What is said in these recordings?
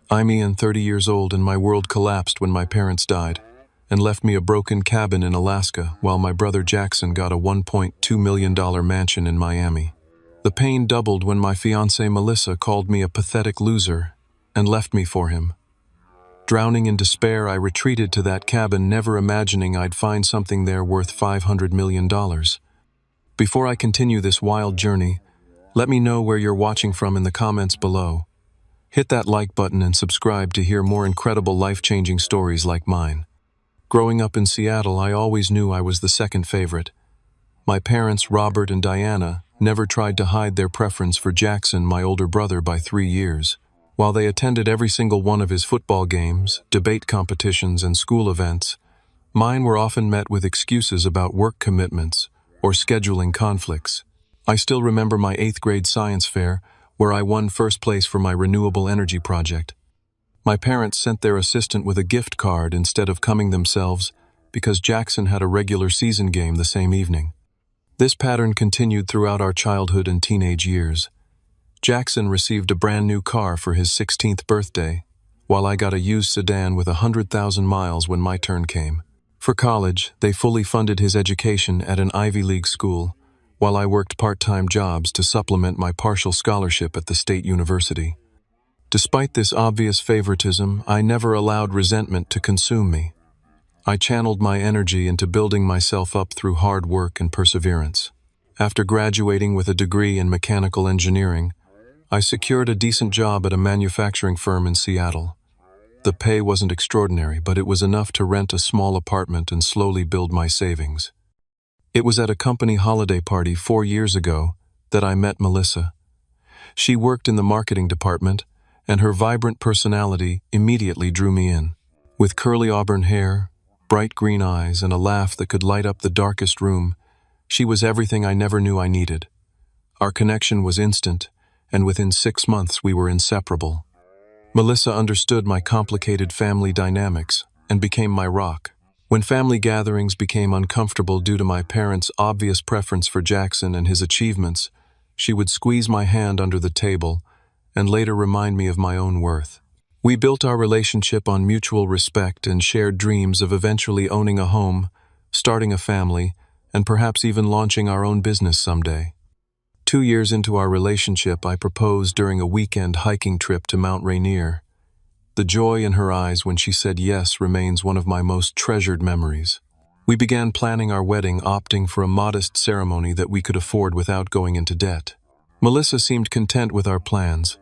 I'm Ian, 30 years old, and my world collapsed when my parents died and left me a broken cabin in Alaska while my brother Jackson got a $1.2 million mansion in Miami. The pain doubled when my fiancée Melissa called me a pathetic loser and left me for him. Drowning in despair, I retreated to that cabin, never imagining I'd find something there worth $500 million. Before I continue this wild journey, let me know where you're watching from in the comments below. Hit that like button and subscribe to hear more incredible life-changing stories like mine. Growing up in Seattle, I always knew I was the second favorite. My parents, Robert and Diana, never tried to hide their preference for Jackson, my older brother, by 3 years. While they attended every single one of his football games, debate competitions, and school events, mine were often met with excuses about work commitments or scheduling conflicts. I still remember my 8th grade science fair, where I won first place for my renewable energy project. My parents sent their assistant with a gift card instead of coming themselves because Jackson had a regular season game the same evening. This pattern continued throughout our childhood and teenage years. Jackson received a brand new car for his 16th birthday, while I got a used sedan with 100,000 miles when my turn came. For college, they fully funded his education at an Ivy League school, while I worked part-time jobs to supplement my partial scholarship at the state university. Despite this obvious favoritism, I never allowed resentment to consume me. I channeled my energy into building myself up through hard work and perseverance. After graduating with a degree in mechanical engineering, I secured a decent job at a manufacturing firm in Seattle. The pay wasn't extraordinary, but it was enough to rent a small apartment and slowly build my savings. It was at a company holiday party 4 years ago that I met Melissa. She worked in the marketing department, and her vibrant personality immediately drew me in. With curly auburn hair, bright green eyes, and a laugh that could light up the darkest room, she was everything I never knew I needed. Our connection was instant, and within 6 months we were inseparable. Melissa understood my complicated family dynamics and became my rock. When family gatherings became uncomfortable due to my parents' obvious preference for Jackson and his achievements, she would squeeze my hand under the table and later remind me of my own worth. We built our relationship on mutual respect and shared dreams of eventually owning a home, starting a family, and perhaps even launching our own business someday. 2 years into our relationship, I proposed during a weekend hiking trip to Mount Rainier. The joy in her eyes when she said yes remains one of my most treasured memories. We began planning our wedding, opting for a modest ceremony that we could afford without going into debt. Melissa seemed content with our plans,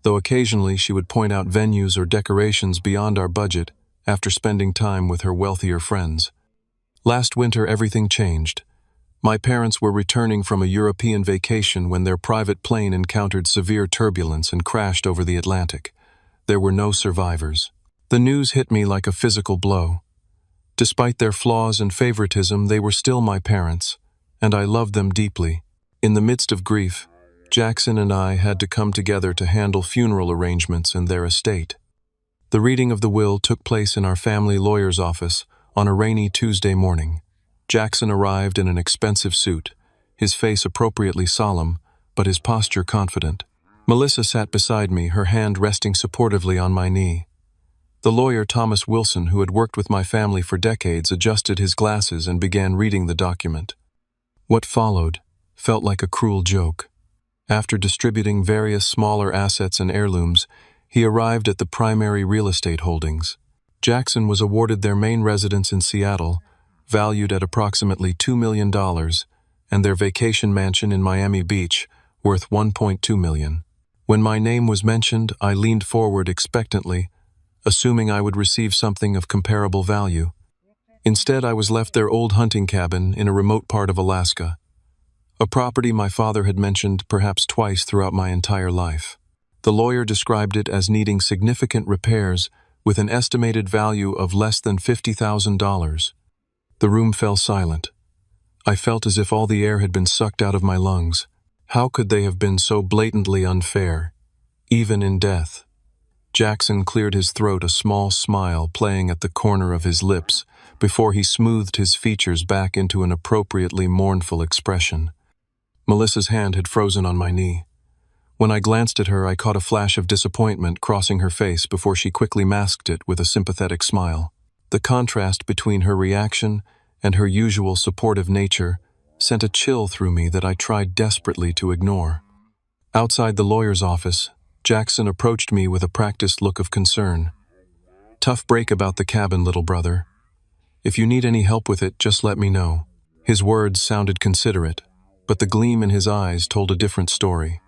though occasionally she would point out venues or decorations beyond our budget after spending time with her wealthier friends. Last winter, everything changed. My parents were returning from a European vacation when their private plane encountered severe turbulence and crashed over the Atlantic. There were no survivors. The news hit me like a physical blow. Despite their flaws and favoritism, they were still my parents, and I loved them deeply. In the midst of grief, Jackson and I had to come together to handle funeral arrangements and their estate. The reading of the will took place in our family lawyer's office on a rainy Tuesday morning. Jackson arrived in an expensive suit, his face appropriately solemn, but his posture confident. Melissa sat beside me, her hand resting supportively on my knee. The lawyer, Thomas Wilson, who had worked with my family for decades, adjusted his glasses and began reading the document. What followed felt like a cruel joke. After distributing various smaller assets and heirlooms, he arrived at the primary real estate holdings. Jackson was awarded their main residence in Seattle, valued at approximately $2 million, and their vacation mansion in Miami Beach, worth $1.2 million. When my name was mentioned, I leaned forward expectantly, assuming I would receive something of comparable value. Instead, I was left their old hunting cabin in a remote part of Alaska, a property my father had mentioned perhaps twice throughout my entire life. The lawyer described it as needing significant repairs with an estimated value of less than $50,000. The room fell silent. I felt as if all the air had been sucked out of my lungs. How could they have been so blatantly unfair, even in death? Jackson cleared his throat, a small smile playing at the corner of his lips, before he smoothed his features back into an appropriately mournful expression. Melissa's hand had frozen on my knee. When I glanced at her, I caught a flash of disappointment crossing her face before she quickly masked it with a sympathetic smile. The contrast between her reaction and her usual supportive nature sent a chill through me that I tried desperately to ignore. Outside the lawyer's office, Jackson approached me with a practiced look of concern. "Tough break about the cabin, little brother. If you need any help with it, just let me know." His words sounded considerate, but the gleam in his eyes told a different story.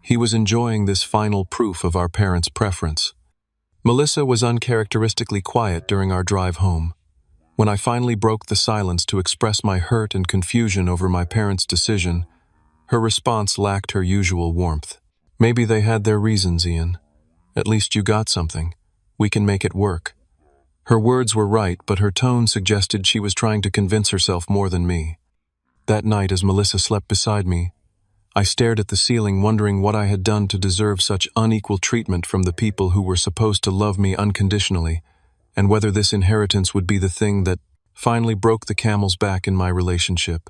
He was enjoying this final proof of our parents' preference. Melissa was uncharacteristically quiet during our drive home. When I finally broke the silence to express my hurt and confusion over my parents' decision, her response lacked her usual warmth. "Maybe they had their reasons, Ian. At least you got something. We can make it work." Her words were right, but her tone suggested she was trying to convince herself more than me. That night, as Melissa slept beside me, I stared at the ceiling, wondering what I had done to deserve such unequal treatment from the people who were supposed to love me unconditionally, and whether this inheritance would be the thing that finally broke the camel's back in my relationship.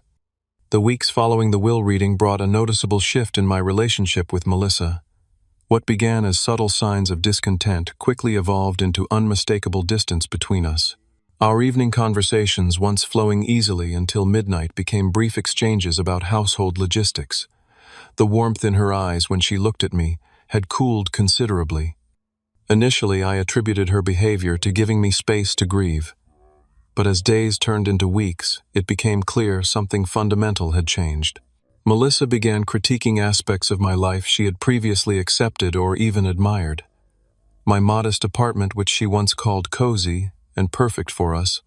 The weeks following the will reading brought a noticeable shift in my relationship with Melissa. What began as subtle signs of discontent quickly evolved into unmistakable distance between us. Our evening conversations, once flowing easily until midnight, became brief exchanges about household logistics. The warmth in her eyes when she looked at me had cooled considerably. Initially, I attributed her behavior to giving me space to grieve. But as days turned into weeks, it became clear something fundamental had changed. Melissa began critiquing aspects of my life she had previously accepted or even admired. My modest apartment, which she once called cozy and perfect for us,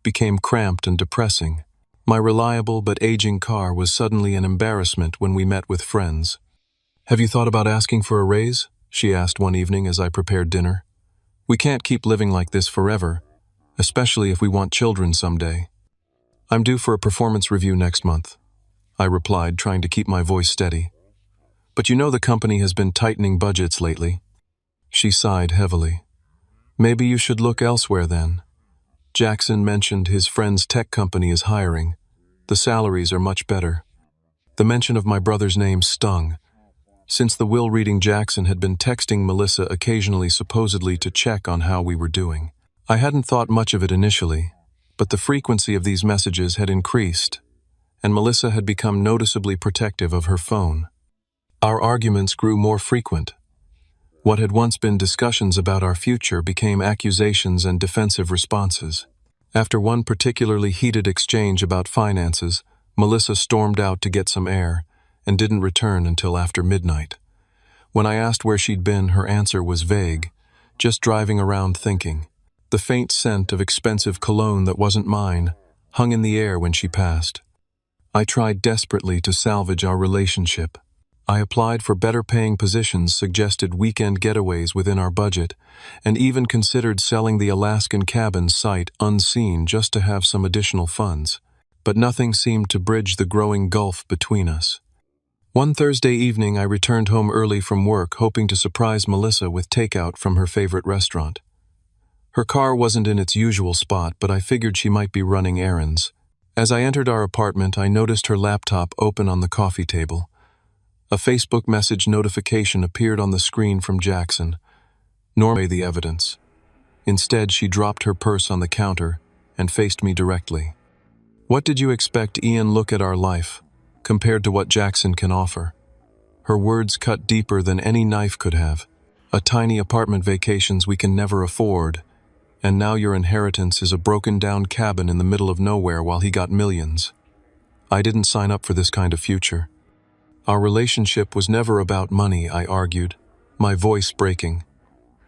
became cramped and depressing. My reliable but aging car was suddenly an embarrassment when we met with friends. "Have you thought about asking for a raise?" she asked one evening as I prepared dinner. "We can't keep living like this forever, especially if we want children someday." "I'm due for a performance review next month," I replied, trying to keep my voice steady. "But you know the company has been tightening budgets lately." She sighed heavily. "Maybe you should look elsewhere then. Jackson mentioned his friend's tech company is hiring. The salaries are much better." The mention of my brother's name stung. Since the will reading, Jackson had been texting Melissa occasionally, supposedly to check on how we were doing. I hadn't thought much of it initially, but the frequency of these messages had increased, and Melissa had become noticeably protective of her phone. Our arguments grew more frequent. What had once been discussions about our future became accusations and defensive responses. After one particularly heated exchange about finances, Melissa stormed out to get some air and didn't return until after midnight. When I asked where she'd been, her answer was vague, just driving around thinking. The faint scent of expensive cologne that wasn't mine hung in the air when she passed. I tried desperately to salvage our relationship. I applied for better-paying positions, suggested weekend getaways within our budget, and even considered selling the Alaskan cabin sight unseen just to have some additional funds. But nothing seemed to bridge the growing gulf between us. One Thursday evening, I returned home early from work, hoping to surprise Melissa with takeout from her favorite restaurant. Her car wasn't in its usual spot, but I figured she might be running errands. As I entered our apartment, I noticed her laptop open on the coffee table. A Facebook message notification appeared on the screen from Jackson. Normally the evidence. Instead, she dropped her purse on the counter and faced me directly. "What did you expect, Ian? Look at our life, compared to what Jackson can offer." Her words cut deeper than any knife could have. "A tiny apartment, vacations we can never afford, and now your inheritance is a broken-down cabin in the middle of nowhere while he got millions. I didn't sign up for this kind of future." "Our relationship was never about money," I argued, my voice breaking.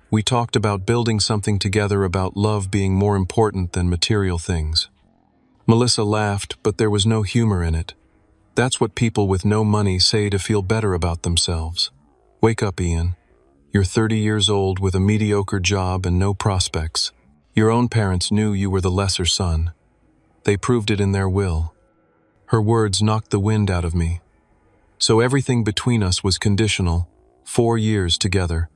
"We talked about building something together, about love being more important than material things." Melissa laughed, but there was no humor in it. "That's what people with no money say to feel better about themselves. Wake up, Ian. You're 30 years old with a mediocre job and no prospects. Your own parents knew you were the lesser son. They proved it in their will." Her words knocked the wind out of me. So everything between us was conditional. 4 years together.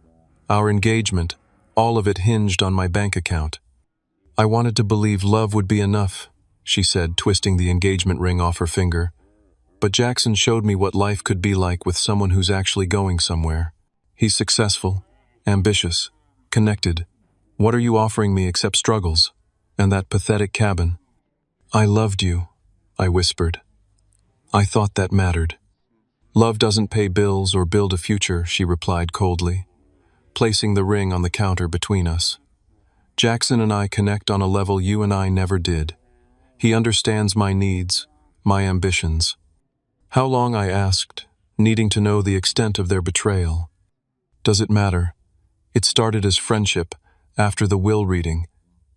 Our engagement, all of it hinged on my bank account. "I wanted to believe love would be enough," she said, twisting the engagement ring off her finger. But Jackson showed me what life could be like with someone who's actually going somewhere. He's successful, ambitious, connected. What are you offering me except struggles? And that pathetic cabin? I loved you, I whispered. I thought that mattered. Love doesn't pay bills or build a future, she replied coldly, placing the ring on the counter between us. Jackson and I connect on a level you and I never did. He understands my needs, my ambitions. How long, I asked, needing to know the extent of their betrayal. Does it matter? It started as friendship, after the will reading.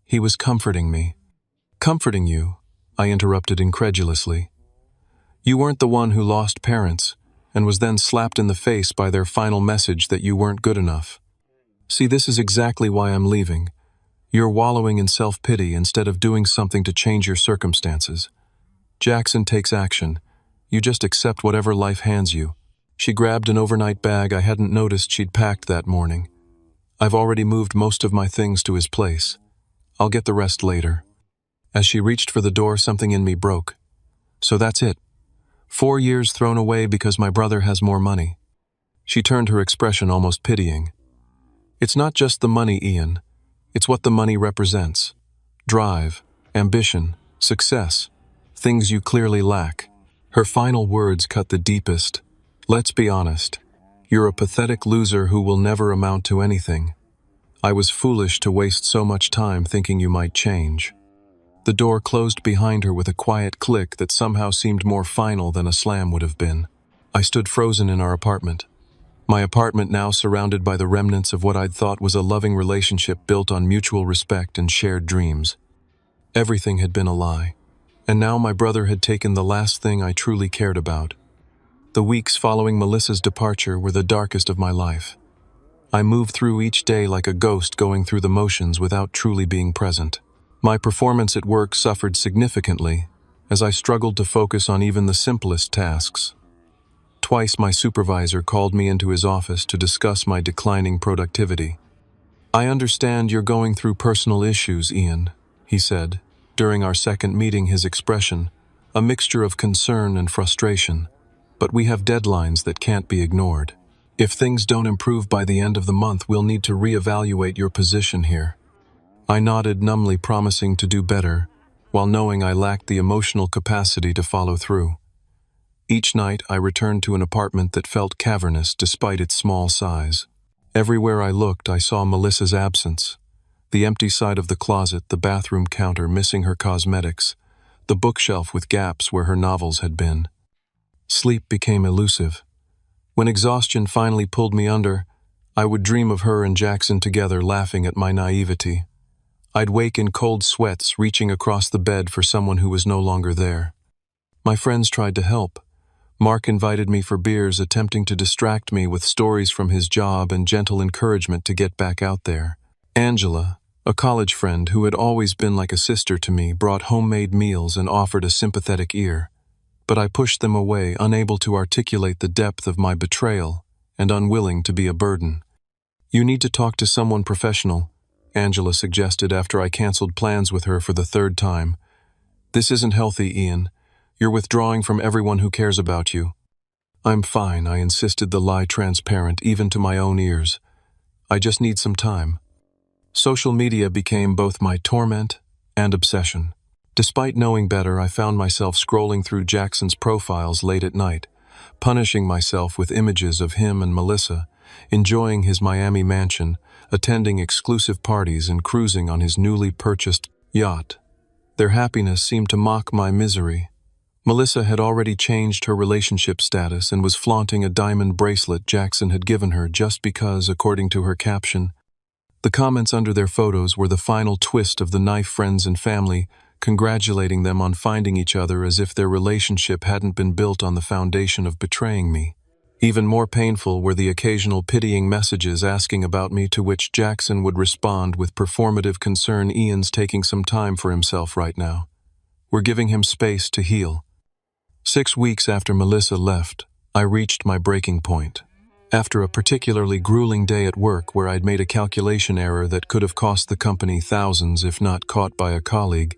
He was comforting me. Comforting you, I interrupted incredulously. You weren't the one who lost parents, and was then slapped in the face by their final message that you weren't good enough. See, this is exactly why I'm leaving. You're wallowing in self-pity instead of doing something to change your circumstances. Jackson takes action. You just accept whatever life hands you. She grabbed an overnight bag I hadn't noticed she'd packed that morning. I've already moved most of my things to his place. I'll get the rest later. As she reached for the door, something in me broke. So that's it. 4 years thrown away because my brother has more money. She turned her expression almost pitying. It's not just the money, Ian. It's what the money represents. Drive, ambition, success, things you clearly lack. Her final words cut the deepest. Let's be honest. You're a pathetic loser who will never amount to anything. I was foolish to waste so much time thinking you might change. The door closed behind her with a quiet click that somehow seemed more final than a slam would have been. I stood frozen in our apartment. My apartment now surrounded by the remnants of what I'd thought was a loving relationship built on mutual respect and shared dreams. Everything had been a lie, and now my brother had taken the last thing I truly cared about. The weeks following Melissa's departure were the darkest of my life. I moved through each day like a ghost going through the motions without truly being present. My performance at work suffered significantly as I struggled to focus on even the simplest tasks. Twice my supervisor called me into his office to discuss my declining productivity. I understand you're going through personal issues, Ian, he said. During our second meeting, his expression, a mixture of concern and frustration. But we have deadlines that can't be ignored. If things don't improve by the end of the month, we'll need to reevaluate your position here. I nodded numbly, promising to do better, while knowing I lacked the emotional capacity to follow through. Each night, I returned to an apartment that felt cavernous despite its small size. Everywhere I looked, I saw Melissa's absence. The empty side of the closet, the bathroom counter missing her cosmetics, the bookshelf with gaps where her novels had been. Sleep became elusive. When exhaustion finally pulled me under, I would dream of her and Jackson together, laughing at my naivety. I'd wake in cold sweats, reaching across the bed for someone who was no longer there. My friends tried to help. Mark invited me for beers, attempting to distract me with stories from his job and gentle encouragement to get back out there. Angela, a college friend who had always been like a sister to me, brought homemade meals and offered a sympathetic ear. But I pushed them away, unable to articulate the depth of my betrayal and unwilling to be a burden. You need to talk to someone professional, Angela suggested after I canceled plans with her for the third time. This isn't healthy, Ian. You're withdrawing from everyone who cares about you. I'm fine, I insisted, the lie transparent even to my own ears. I just need some time. Social media became both my torment and obsession. Despite knowing better, I found myself scrolling through Jackson's profiles late at night, punishing myself with images of him and Melissa, enjoying his Miami mansion, attending exclusive parties, and cruising on his newly purchased yacht. Their happiness seemed to mock my misery. Melissa had already changed her relationship status and was flaunting a diamond bracelet Jackson had given her just because, according to her caption. The comments under their photos were the final twist of the knife friends and family, congratulating them on finding each other as if their relationship hadn't been built on the foundation of betraying me. Even more painful were the occasional pitying messages asking about me, to which Jackson would respond with performative concern. Ian's taking some time for himself right now. We're giving him space to heal. 6 weeks after Melissa left, I reached my breaking point. After a particularly grueling day at work where I'd made a calculation error that could have cost the company thousands if not caught by a colleague,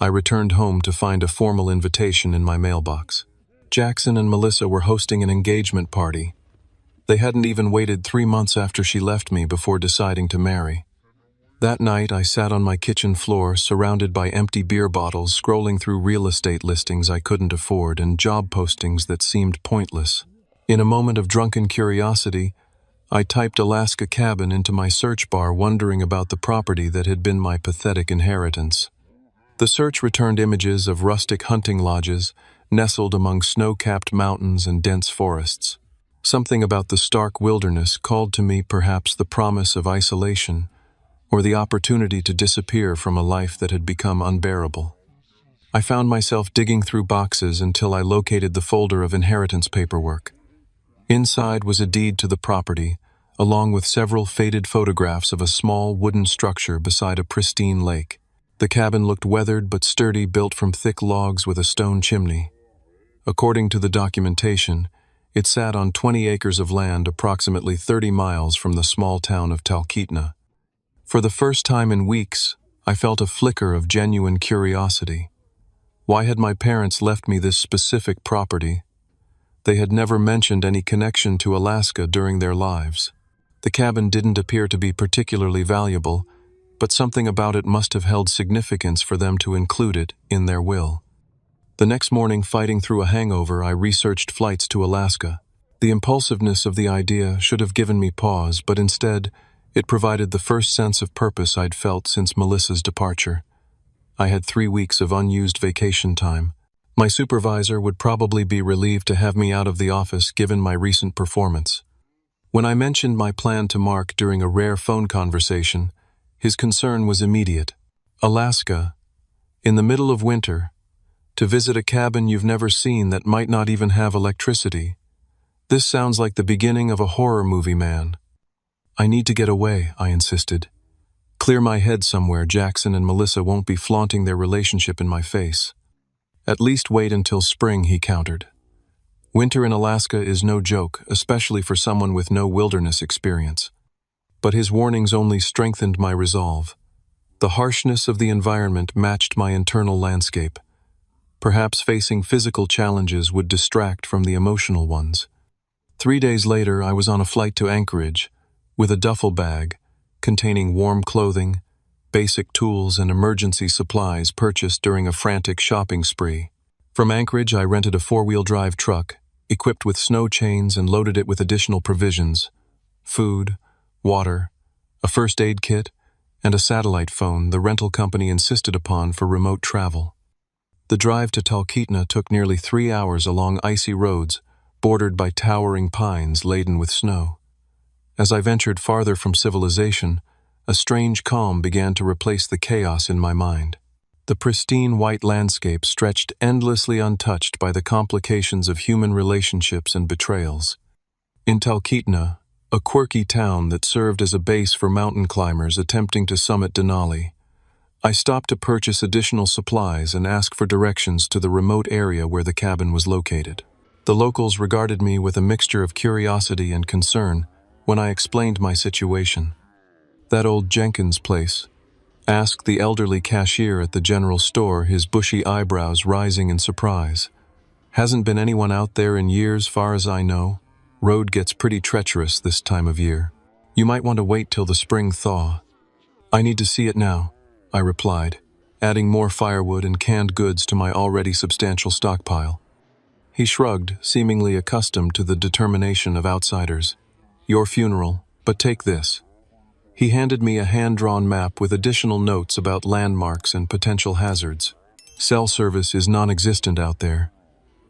I returned home to find a formal invitation in my mailbox. Jackson and Melissa were hosting an engagement party. They hadn't even waited 3 months after she left me before deciding to marry. That night, I sat on my kitchen floor, surrounded by empty beer bottles, scrolling through real estate listings I couldn't afford and job postings that seemed pointless. In a moment of drunken curiosity, I typed Alaska cabin into my search bar, wondering about the property that had been my pathetic inheritance. The search returned images of rustic hunting lodges, nestled among snow-capped mountains and dense forests. Something about the stark wilderness called to me, perhaps the promise of isolation, or the opportunity to disappear from a life that had become unbearable. I found myself digging through boxes until I located the folder of inheritance paperwork. Inside was a deed to the property, along with several faded photographs of a small wooden structure beside a pristine lake. The cabin looked weathered but sturdy, built from thick logs with a stone chimney. According to the documentation, it sat on 20 acres of land approximately 30 miles from the small town of Talkeetna. For the first time in weeks, I felt a flicker of genuine curiosity. Why had my parents left me this specific property? They had never mentioned any connection to Alaska during their lives. The cabin didn't appear to be particularly valuable, but something about it must have held significance for them to include it in their will. The next morning, fighting through a hangover, I researched flights to Alaska. The impulsiveness of the idea should have given me pause, but instead, it provided the first sense of purpose I'd felt since Melissa's departure. I had 3 weeks of unused vacation time. My supervisor would probably be relieved to have me out of the office given my recent performance. When I mentioned my plan to Mark during a rare phone conversation, his concern was immediate. Alaska, in the middle of winter, to visit a cabin you've never seen that might not even have electricity. This sounds like the beginning of a horror movie, man. I need to get away, I insisted. Clear my head somewhere. Jackson and Melissa won't be flaunting their relationship in my face. At least wait until spring, he countered. Winter in Alaska is no joke, especially for someone with no wilderness experience. But his warnings only strengthened my resolve. The harshness of the environment matched my internal landscape. Perhaps facing physical challenges would distract from the emotional ones. 3 days later, I was on a flight to Anchorage, with a duffel bag containing warm clothing, basic tools, and emergency supplies purchased during a frantic shopping spree. From Anchorage, I rented a 4-wheel drive truck, equipped with snow chains, and loaded it with additional provisions: food, water, a first aid kit, and a satellite phone the rental company insisted upon for remote travel. The drive to Talkeetna took nearly 3 hours along icy roads, bordered by towering pines laden with snow. As I ventured farther from civilization, a strange calm began to replace the chaos in my mind. The pristine white landscape stretched endlessly untouched by the complications of human relationships and betrayals. In Talkeetna, a quirky town that served as a base for mountain climbers attempting to summit Denali, I stopped to purchase additional supplies and ask for directions to the remote area where the cabin was located. The locals regarded me with a mixture of curiosity and concern when I explained my situation. "That old Jenkins place?" asked the elderly cashier at the general store, his bushy eyebrows rising in surprise. "Hasn't been anyone out there in years, far as I know. Road gets pretty treacherous this time of year. You might want to wait till the spring thaw." "I need to see it now," I replied, adding more firewood and canned goods to my already substantial stockpile. He shrugged, seemingly accustomed to the determination of outsiders. "Your funeral, but take this." He handed me a hand-drawn map with additional notes about landmarks and potential hazards. "Cell service is non-existent out there.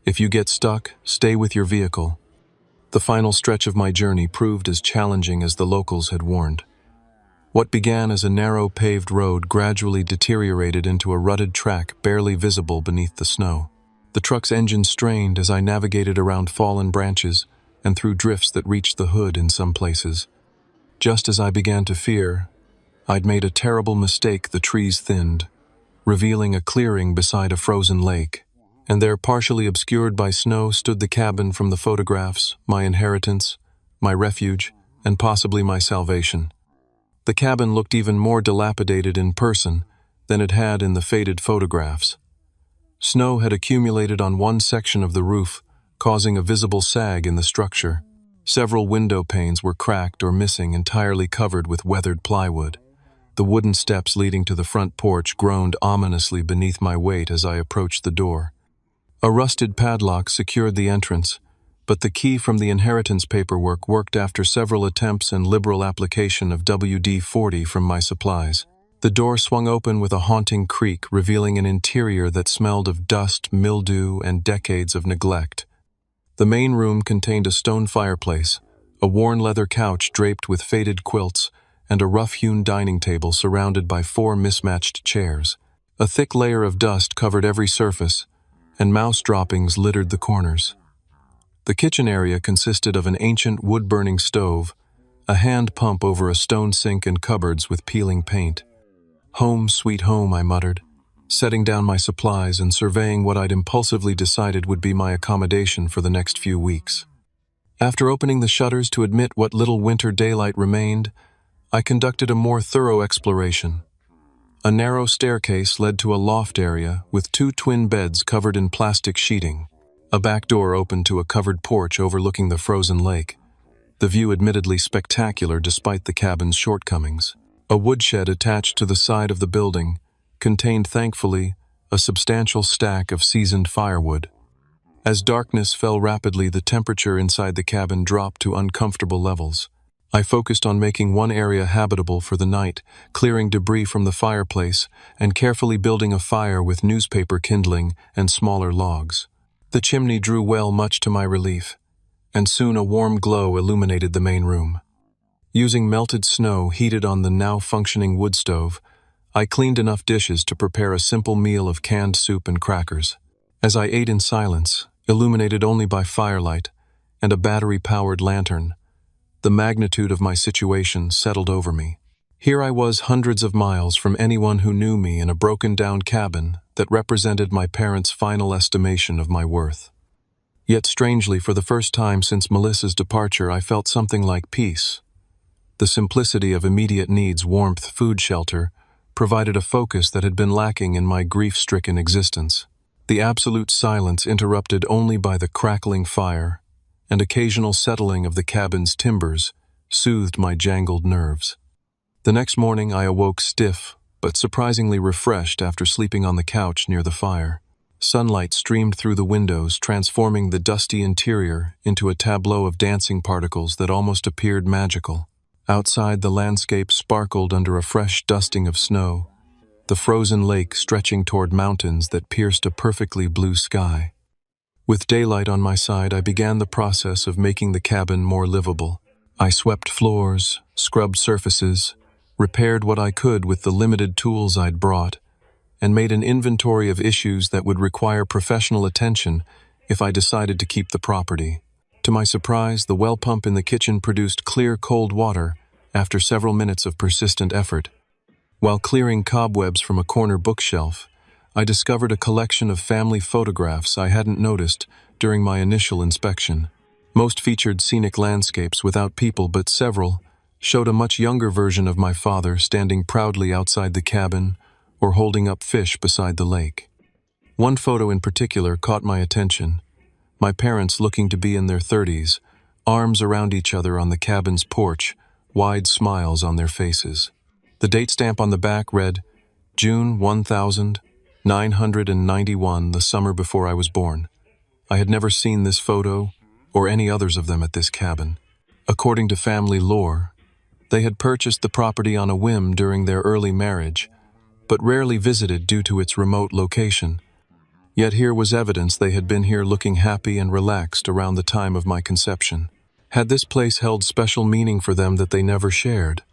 If you get stuck, stay with your vehicle." The final stretch of my journey proved as challenging as the locals had warned. What began as a narrow paved road gradually deteriorated into a rutted track barely visible beneath the snow. The truck's engine strained as I navigated around fallen branches and through drifts that reached the hood in some places. Just as I began to fear, I'd made a terrible mistake. The trees thinned, revealing a clearing beside a frozen lake. And there, partially obscured by snow, stood the cabin from the photographs, my inheritance, my refuge, and possibly my salvation. The cabin looked even more dilapidated in person than it had in the faded photographs. Snow had accumulated on one section of the roof, causing a visible sag in the structure. Several window panes were cracked or missing, entirely covered with weathered plywood. The wooden steps leading to the front porch groaned ominously beneath my weight as I approached the door. A rusted padlock secured the entrance, but the key from the inheritance paperwork worked after several attempts and liberal application of WD-40 from my supplies. The door swung open with a haunting creak, revealing an interior that smelled of dust, mildew, and decades of neglect. The main room contained a stone fireplace, a worn leather couch draped with faded quilts, and a rough-hewn dining table surrounded by 4 mismatched chairs. A thick layer of dust covered every surface, and mouse droppings littered the corners. The kitchen area consisted of an ancient wood-burning stove, a hand pump over a stone sink, and cupboards with peeling paint. "Home, sweet home," I muttered, setting down my supplies and surveying what I'd impulsively decided would be my accommodation for the next few weeks. After opening the shutters to admit what little winter daylight remained, I conducted a more thorough exploration. A narrow staircase led to a loft area with 2 twin beds covered in plastic sheeting. A back door opened to a covered porch overlooking the frozen lake, the view admittedly spectacular despite the cabin's shortcomings. A woodshed attached to the side of the building contained, thankfully, a substantial stack of seasoned firewood. As darkness fell rapidly, the temperature inside the cabin dropped to uncomfortable levels. I focused on making one area habitable for the night, clearing debris from the fireplace and carefully building a fire with newspaper kindling and smaller logs. The chimney drew well, much to my relief, and soon a warm glow illuminated the main room. Using melted snow heated on the now functioning wood stove, I cleaned enough dishes to prepare a simple meal of canned soup and crackers. As I ate in silence, illuminated only by firelight and a battery-powered lantern, the magnitude of my situation settled over me. Here I was, hundreds of miles from anyone who knew me, in a broken-down cabin that represented my parents' final estimation of my worth. Yet strangely, for the first time since Melissa's departure, I felt something like peace. The simplicity of immediate needs, warmth, food, shelter, provided a focus that had been lacking in my grief-stricken existence. The absolute silence, interrupted only by the crackling fire and occasional settling of the cabin's timbers, soothed my jangled nerves. The next morning I awoke stiff, but surprisingly refreshed after sleeping on the couch near the fire. Sunlight streamed through the windows, transforming the dusty interior into a tableau of dancing particles that almost appeared magical. Outside, the landscape sparkled under a fresh dusting of snow, the frozen lake stretching toward mountains that pierced a perfectly blue sky. With daylight on my side, I began the process of making the cabin more livable. I swept floors, scrubbed surfaces, repaired what I could with the limited tools I'd brought, and made an inventory of issues that would require professional attention if I decided to keep the property. To my surprise, the well pump in the kitchen produced clear, cold water after several minutes of persistent effort. While clearing cobwebs from a corner bookshelf, I discovered a collection of family photographs I hadn't noticed during my initial inspection. Most featured scenic landscapes without people, but several showed a much younger version of my father standing proudly outside the cabin or holding up fish beside the lake. One photo in particular caught my attention. My parents, looking to be in their 30s, arms around each other on the cabin's porch, wide smiles on their faces. The date stamp on the back read, June 1991, the summer before I was born. I had never seen this photo or any others of them at this cabin. According to family lore, they had purchased the property on a whim during their early marriage, but rarely visited due to its remote location. Yet here was evidence they had been here looking happy and relaxed around the time of my conception. Had this place held special meaning for them that they never shared?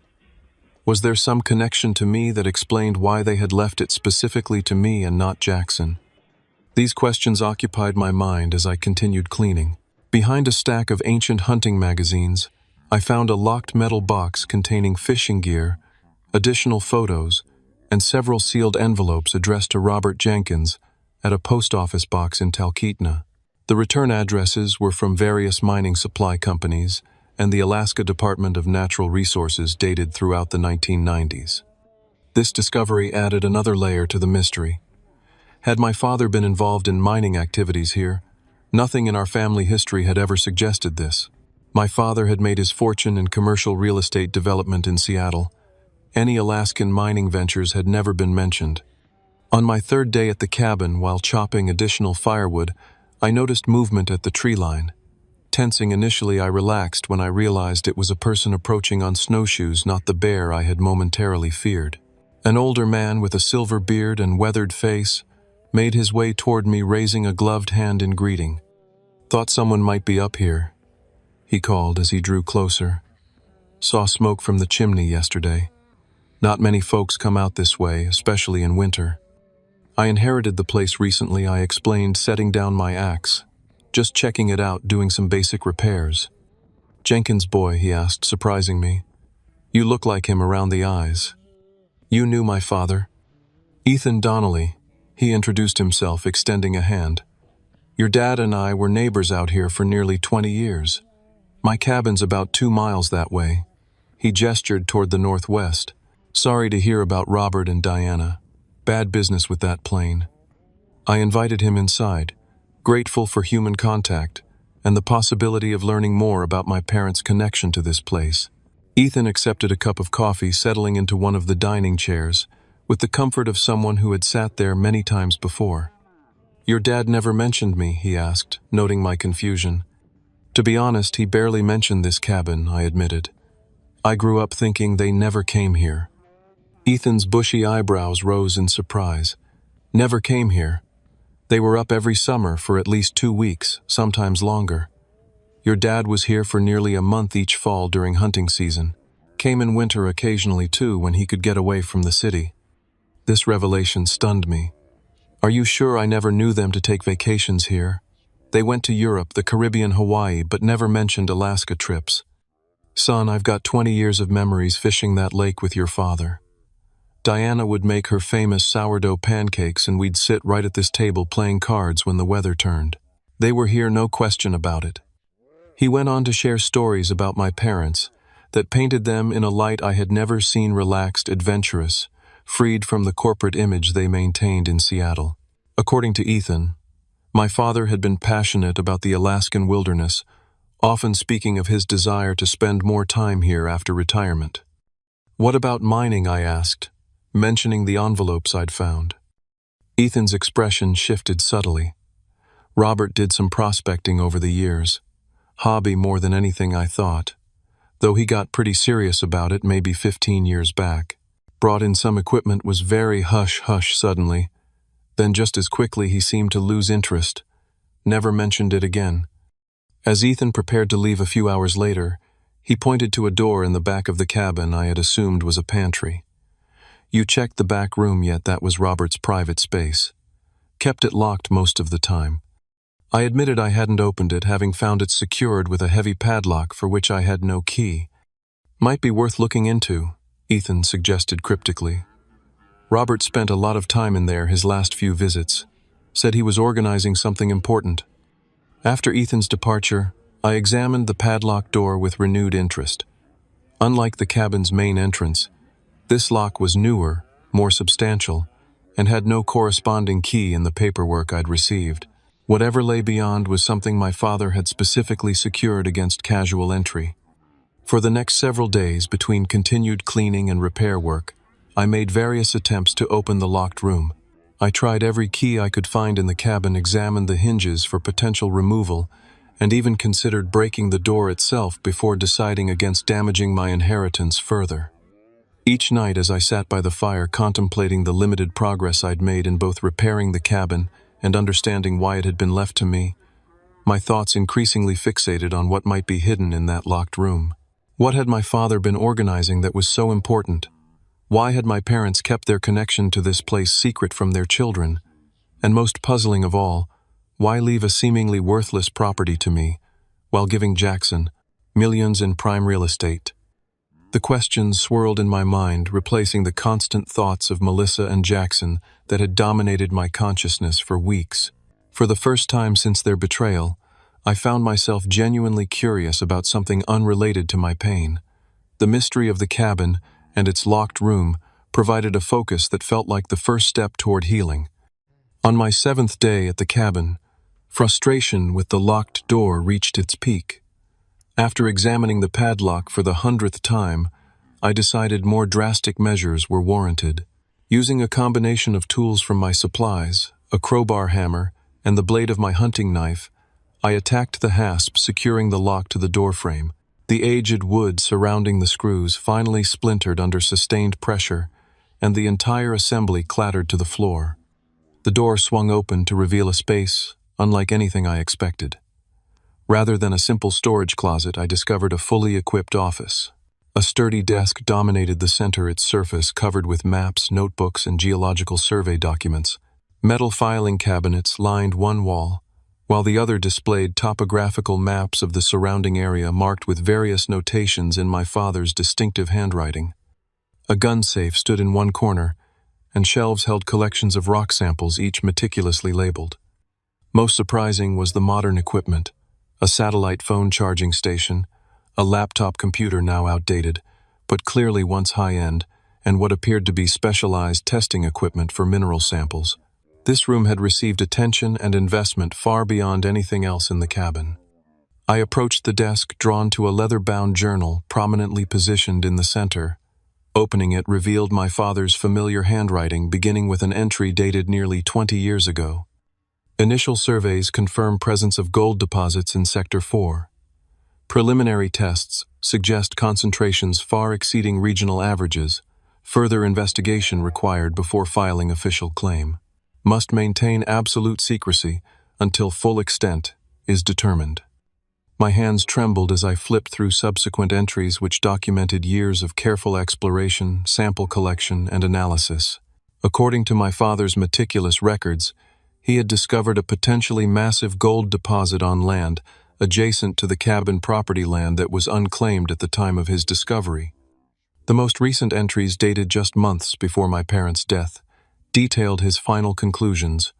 Was there some connection to me that explained why they had left it specifically to me and not Jackson? These questions occupied my mind as I continued cleaning. Behind a stack of ancient hunting magazines, I found a locked metal box containing fishing gear, additional photos, and several sealed envelopes addressed to Robert Jenkins at a post office box in Talkeetna. The return addresses were from various mining supply companies and the Alaska Department of Natural Resources, dated throughout the 1990s. This discovery added another layer to the mystery. Had my father been involved in mining activities here, Nothing in our family history had ever suggested this. My father had made his fortune in commercial real estate development in Seattle. Any Alaskan mining ventures had never been mentioned. On my third day at the cabin, while chopping additional firewood, I noticed movement at the tree line. Tensing initially, I relaxed when I realized it was a person approaching on snowshoes, not the bear I had momentarily feared. An older man with a silver beard and weathered face made his way toward me, raising a gloved hand in greeting. "Thought someone might be up here," he called as he drew closer. "Saw smoke from the chimney yesterday. Not many folks come out this way, especially in winter." "I inherited the place recently," I explained, setting down my axe. "Just checking it out, doing some basic repairs." "Jenkins' boy?" he asked, surprising me. "You look like him around the eyes." "You knew my father?" "Ethan Donnelly," he introduced himself, extending a hand. "Your dad and I were neighbors out here for nearly 20 years. My cabin's about 2 miles that way." He gestured toward the northwest. "Sorry to hear about Robert and Diana. Bad business with that plane." I invited him inside, grateful for human contact and the possibility of learning more about my parents' connection to this place. Ethan accepted a cup of coffee, settling into one of the dining chairs, with the comfort of someone who had sat there many times before. "Your dad never mentioned me?" he asked, noting my confusion. "To be honest, he barely mentioned this cabin," I admitted. "I grew up thinking they never came here." Ethan's bushy eyebrows rose in surprise. "Never came here? They were up every summer for at least 2 weeks, sometimes longer. Your dad was here for nearly a month each fall during hunting season. Came in winter occasionally too, when he could get away from the city." This revelation stunned me. "Are you sure I never knew them to take vacations here? They went to Europe, the Caribbean, Hawaii, but never mentioned Alaska trips." "Son, I've got 20 years of memories fishing that lake with your father. Diana would make her famous sourdough pancakes and we'd sit right at this table playing cards when the weather turned. They were here, no question about it." He went on to share stories about my parents that painted them in a light I had never seen: relaxed, adventurous, freed from the corporate image they maintained in Seattle. According to Ethan, my father had been passionate about the Alaskan wilderness, often speaking of his desire to spend more time here after retirement. "What about mining?" I asked, mentioning the envelopes I'd found. Ethan's expression shifted subtly. "Robert did some prospecting over the years. Hobby more than anything, I thought. Though he got pretty serious about it maybe 15 years back. Brought in some equipment, was very hush-hush suddenly. Then just as quickly he seemed to lose interest. Never mentioned it again." As Ethan prepared to leave a few hours later, he pointed to a door in the back of the cabin I had assumed was a pantry. "You checked the back room yet?" That was Robert's private space. "Kept it locked most of the time." I admitted I hadn't opened it, having found it secured with a heavy padlock for which I had no key. "Might be worth looking into," Ethan suggested cryptically. "Robert spent a lot of time in there his last few visits. Said he was organizing something important." After Ethan's departure, I examined the padlocked door with renewed interest. Unlike the cabin's main entrance, this lock was newer, more substantial, and had no corresponding key in the paperwork I'd received. Whatever lay beyond was something my father had specifically secured against casual entry. For the next several days, between continued cleaning and repair work, I made various attempts to open the locked room. I tried every key I could find in the cabin, examined the hinges for potential removal, and even considered breaking the door itself before deciding against damaging my inheritance further. Each night as I sat by the fire contemplating the limited progress I'd made in both repairing the cabin and understanding why it had been left to me, my thoughts increasingly fixated on what might be hidden in that locked room. What had my father been organizing that was so important? Why had my parents kept their connection to this place secret from their children? And most puzzling of all, why leave a seemingly worthless property to me, while giving Jackson millions in prime real estate? The questions swirled in my mind, replacing the constant thoughts of Melissa and Jackson that had dominated my consciousness for weeks. For the first time since their betrayal, I found myself genuinely curious about something unrelated to my pain. The mystery of the cabin and its locked room provided a focus that felt like the first step toward healing. On my 7th day at the cabin, Frustration with the locked door reached its peak. After examining the padlock for the 100th time, I decided more drastic measures were warranted. Using a combination of tools from my supplies, a crowbar hammer, and the blade of my hunting knife, I attacked the hasp securing the lock to the doorframe. The aged wood surrounding the screws finally splintered under sustained pressure, and the entire assembly clattered to the floor. The door swung open to reveal a space unlike anything I expected. Rather than a simple storage closet, I discovered a fully equipped office. A sturdy desk dominated the center, its surface covered with maps, notebooks, and geological survey documents. Metal filing cabinets lined one wall, while the other displayed topographical maps of the surrounding area marked with various notations in my father's distinctive handwriting. A gun safe stood in one corner, and shelves held collections of rock samples, each meticulously labeled. Most surprising was the modern equipment: a satellite phone charging station, a laptop computer now outdated, but clearly once high-end, and what appeared to be specialized testing equipment for mineral samples. This room had received attention and investment far beyond anything else in the cabin. I approached the desk, drawn to a leather-bound journal prominently positioned in the center. Opening it revealed my father's familiar handwriting, beginning with an entry dated nearly 20 years ago. Initial surveys confirm presence of gold deposits in Sector 4. Preliminary tests suggest concentrations far exceeding regional averages. Further investigation required before filing official claim. Must maintain absolute secrecy until full extent is determined. My hands trembled as I flipped through subsequent entries which documented years of careful exploration, sample collection, and analysis. According to my father's meticulous records, he had discovered a potentially massive gold deposit on land adjacent to the cabin property land that was unclaimed at the time of his discovery. The most recent entries, dated just months before my parents' death, detailed his final conclusions.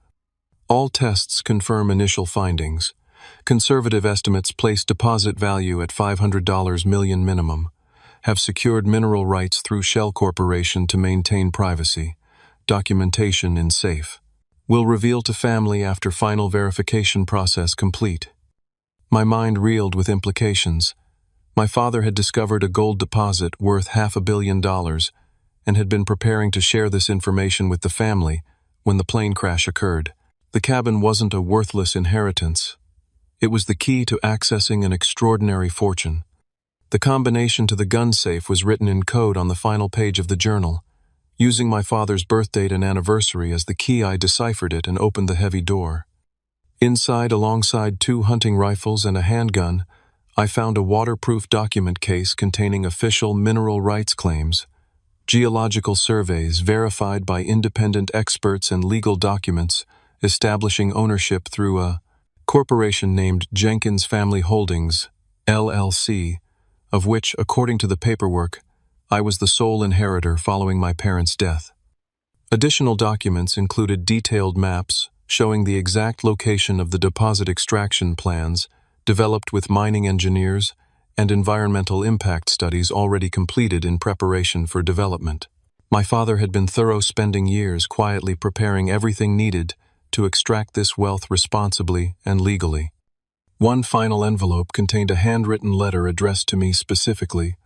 All tests confirm initial findings. Conservative estimates place deposit value at $500 million minimum. Have secured mineral rights through Shell Corporation to maintain privacy. Documentation in safe. Will reveal to family after final verification process complete. My mind reeled with implications. My father had discovered a gold deposit worth $500 million and had been preparing to share this information with the family when the plane crash occurred. The cabin wasn't a worthless inheritance. It was the key to accessing an extraordinary fortune. The combination to the gun safe was written in code on the final page of the journal. Using my father's birthdate and anniversary as the key, I deciphered it and opened the heavy door. Inside, alongside 2 hunting rifles and a handgun, I found a waterproof document case containing official mineral rights claims, geological surveys verified by independent experts, and legal documents establishing ownership through a corporation named Jenkins Family Holdings, LLC, of which, according to the paperwork, I was the sole inheritor following my parents' death. Additional documents included detailed maps showing the exact location of the deposit extraction plans developed with mining engineers and environmental impact studies already completed in preparation for development. My father had been thorough, spending years quietly preparing everything needed to extract this wealth responsibly and legally. One final envelope contained a handwritten letter addressed to me specifically.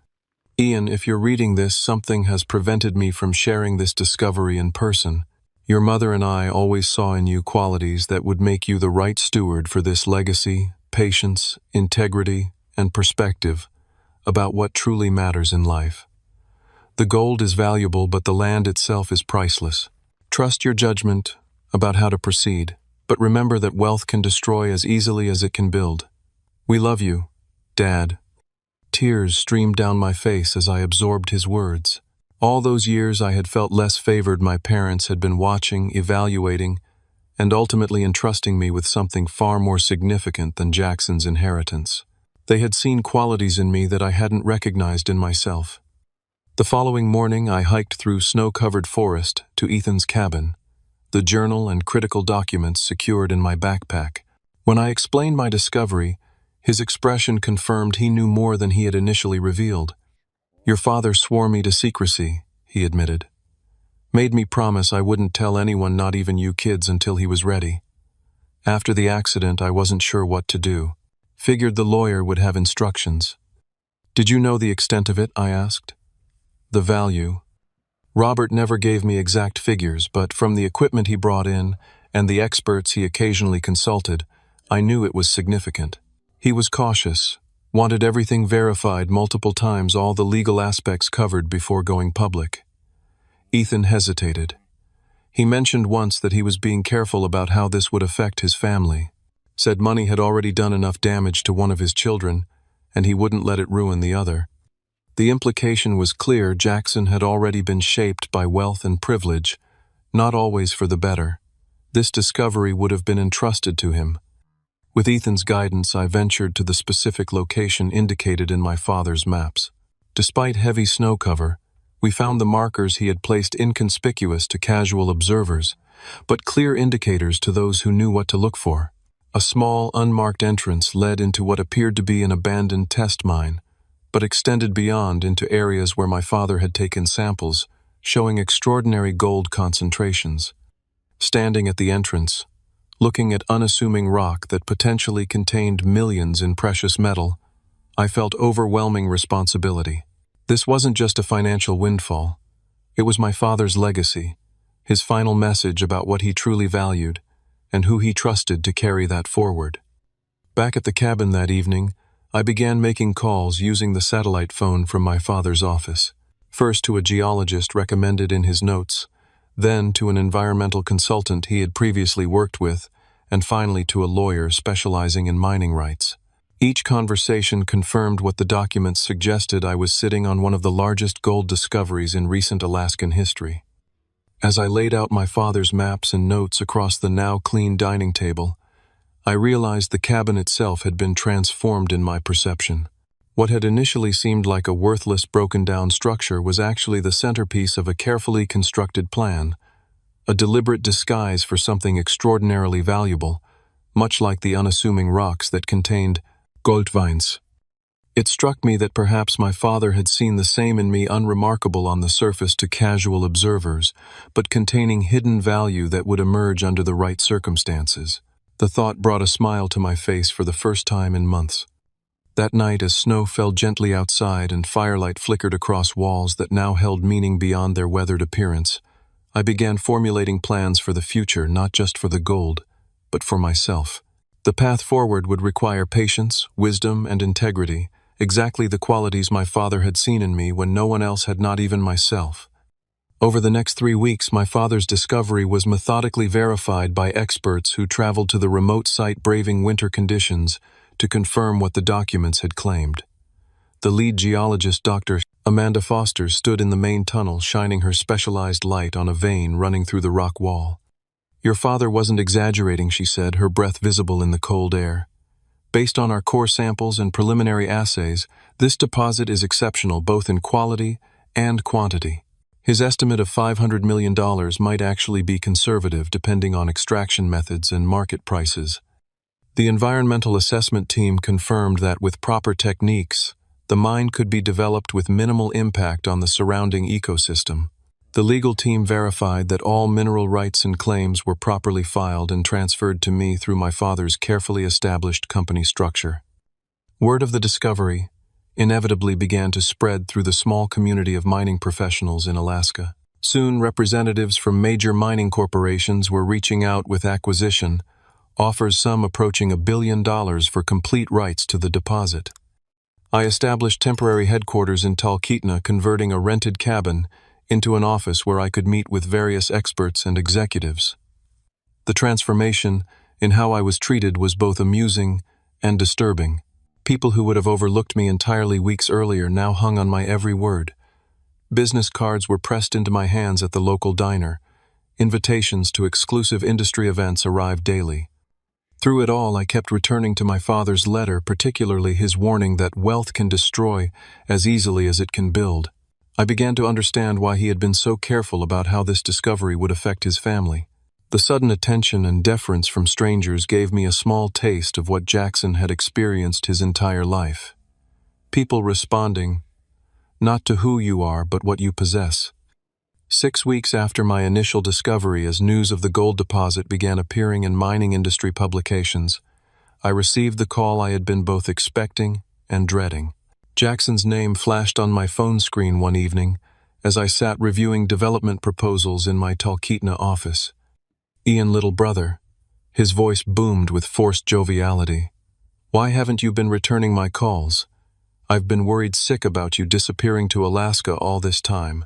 Ian, if you're reading this, something has prevented me from sharing this discovery in person. Your mother and I always saw in you qualities that would make you the right steward for this legacy: patience, integrity, and perspective about what truly matters in life. The gold is valuable, but the land itself is priceless. Trust your judgment about how to proceed, but remember that wealth can destroy as easily as it can build. We love you, Dad. Tears streamed down my face as I absorbed his words. All those years I had felt less favored. My parents had been watching, evaluating, and ultimately entrusting me with something far more significant than Jackson's inheritance. They had seen qualities in me that I hadn't recognized in myself. The following morning, I hiked through snow-covered forest to Ethan's cabin, the journal and critical documents secured in my backpack. When I explained my discovery, his expression confirmed he knew more than he had initially revealed. Your father swore me to secrecy, he admitted. Made me promise I wouldn't tell anyone, not even you kids, until he was ready. After the accident, I wasn't sure what to do. Figured the lawyer would have instructions. "Did you know the extent of it?" I asked. "The value." Robert never gave me exact figures, but from the equipment he brought in and the experts he occasionally consulted, I knew it was significant. He was cautious, wanted everything verified multiple times, all the legal aspects covered before going public. Ethan hesitated. He mentioned once that he was being careful about how this would affect his family. Said money had already done enough damage to one of his children, and he wouldn't let it ruin the other. The implication was clear: Jackson had already been shaped by wealth and privilege, not always for the better. This discovery would have been entrusted to him. With Ethan's guidance, I ventured to the specific location indicated in my father's maps. Despite heavy snow cover, we found the markers he had placed inconspicuous to casual observers, but clear indicators to those who knew what to look for. A small, unmarked entrance led into what appeared to be an abandoned test mine, but extended beyond into areas where my father had taken samples, showing extraordinary gold concentrations. Standing at the entrance, looking at unassuming rock that potentially contained millions in precious metal, I felt overwhelming responsibility. This wasn't just a financial windfall. It was my father's legacy, his final message about what he truly valued, and who he trusted to carry that forward. Back at the cabin that evening, I began making calls using the satellite phone from my father's office. First to a geologist recommended in his notes, then to an environmental consultant he had previously worked with, and finally to a lawyer specializing in mining rights. Each conversation confirmed what the documents suggested: I was sitting on one of the largest gold discoveries in recent Alaskan history. As I laid out my father's maps and notes across the now clean dining table, I realized the cabin itself had been transformed in my perception. What had initially seemed like a worthless, broken-down structure was actually the centerpiece of a carefully constructed plan, a deliberate disguise for something extraordinarily valuable, much like the unassuming rocks that contained gold veins. It struck me that perhaps my father had seen the same in me, unremarkable on the surface to casual observers, but containing hidden value that would emerge under the right circumstances. The thought brought a smile to my face for the first time in months. That night, as snow fell gently outside and firelight flickered across walls that now held meaning beyond their weathered appearance, I began formulating plans for the future, not just for the gold, but for myself. The path forward would require patience, wisdom, and integrity, exactly the qualities my father had seen in me when no one else had, not even myself. Over the next 3 weeks, my father's discovery was methodically verified by experts who traveled to the remote site, braving winter conditions, to confirm what the documents had claimed. The lead geologist, Dr. Amanda Foster, stood in the main tunnel, shining her specialized light on a vein running through the rock wall. "Your father wasn't exaggerating," she said, her breath visible in the cold air. "Based on our core samples and preliminary assays, this deposit is exceptional both in quality and quantity." His estimate of $500 million might actually be conservative, depending on extraction methods and market prices. The environmental assessment team confirmed that with proper techniques, the mine could be developed with minimal impact on the surrounding ecosystem. The legal team verified that all mineral rights and claims were properly filed and transferred to me through my father's carefully established company structure. Word of the discovery inevitably began to spread through the small community of mining professionals in Alaska. Soon, representatives from major mining corporations were reaching out with acquisition offers, some approaching $1 billion for complete rights to the deposit. I established temporary headquarters in Talkeetna, converting a rented cabin into an office where I could meet with various experts and executives. The transformation in how I was treated was both amusing and disturbing. People who would have overlooked me entirely weeks earlier now hung on my every word. Business cards were pressed into my hands at the local diner. Invitations to exclusive industry events arrived daily. Through it all, I kept returning to my father's letter, particularly his warning that wealth can destroy as easily as it can build. I began to understand why he had been so careful about how this discovery would affect his family. The sudden attention and deference from strangers gave me a small taste of what Jackson had experienced his entire life. People responding, not to who you are, but what you possess. 6 weeks after my initial discovery, as news of the gold deposit began appearing in mining industry publications, I received the call I had been both expecting and dreading. Jackson's name flashed on my phone screen one evening as I sat reviewing development proposals in my Talkeetna office. "Ian, little brother," his voice boomed with forced joviality. "Why haven't you been returning my calls? I've been worried sick about you disappearing to Alaska all this time."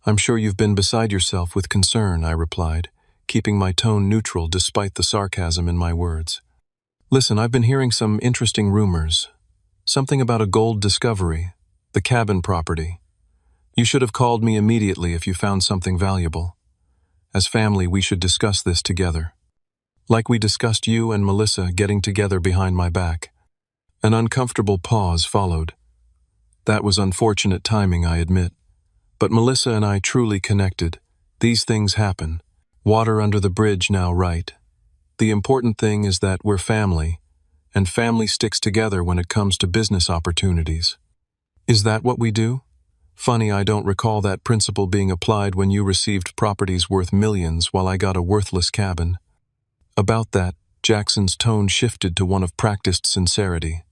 "I'm sure you've been beside yourself with concern," I replied, keeping my tone neutral despite the sarcasm in my words. "Listen, I've been hearing some interesting rumors. Something about a gold discovery, the cabin property. You should have called me immediately if you found something valuable. As family, we should discuss this together. Like we discussed you and Melissa getting together behind my back." An uncomfortable pause followed. That was unfortunate timing, I admit. But Melissa and I truly connected. These things happen. Water under the bridge now, right? The important thing is that we're family, and family sticks together when it comes to business opportunities. Is that what we do? Funny, I don't recall that principle being applied when you received properties worth millions while I got a worthless cabin. About that, Jackson's tone shifted to one of practiced sincerity.